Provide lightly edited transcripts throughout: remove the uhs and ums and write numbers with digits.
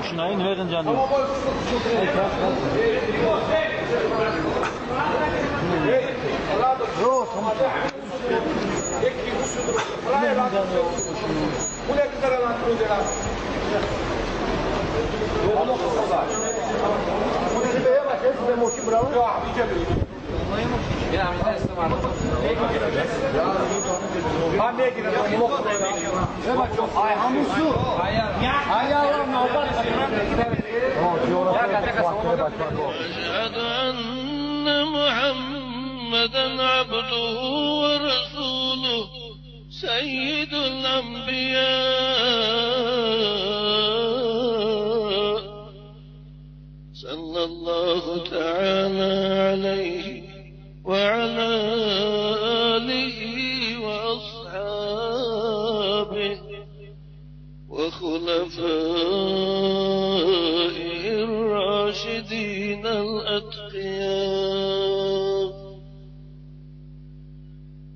Şunayın verin canım. Yok, أشهد أن محمدا عبده ورسوله سيد الأنبياء صلى الله تعالى عليه وعلى آله وأصحابه وخلفائه الراشدين الأتقياء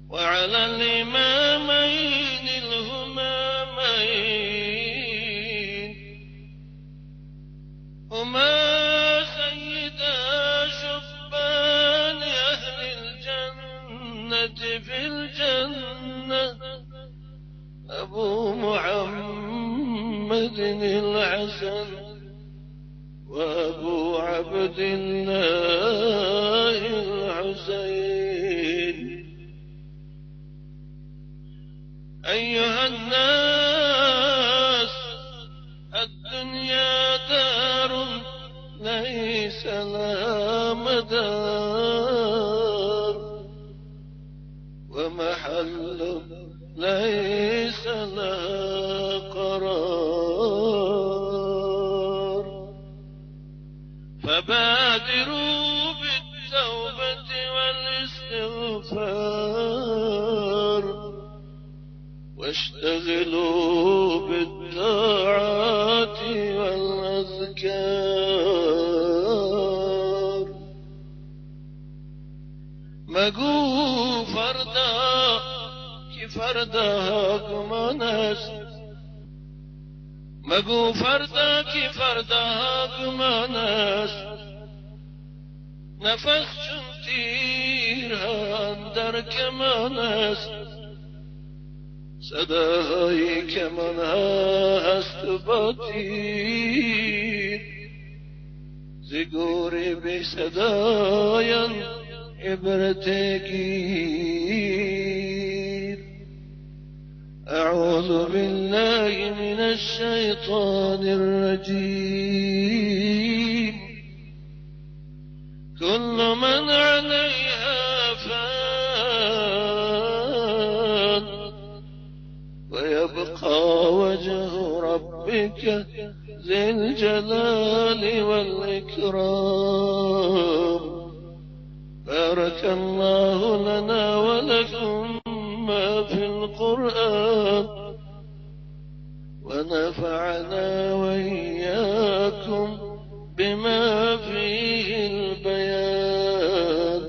وعلى الإمامين الهمامين هما سيدا شبان أهل الجنة في الجنة أبو محمد الحسن وأبو عبد الله الحسين. أيها الناس الدنيا دار ليس لها مدار ومحل ليس لها قرار فبادروا بالتوبة والاستغفار واشتغلوا بالطاعات والأذكار. مگو فردا کی فردا گمانست مگو فردا کی فردا گمانست نفس چون تیر اندر کمان است صداهای کمان هست با تیر زگوری به صدایان عبرت گیر. أعوذ بالله من الشيطان الرجيم. كل من عليها فان ويبقى وجه ربك ذي الجلال والإكرام. بارك الله لنا ولكم ما في القرآن ونفعنا وإياكم بما فيه البيان.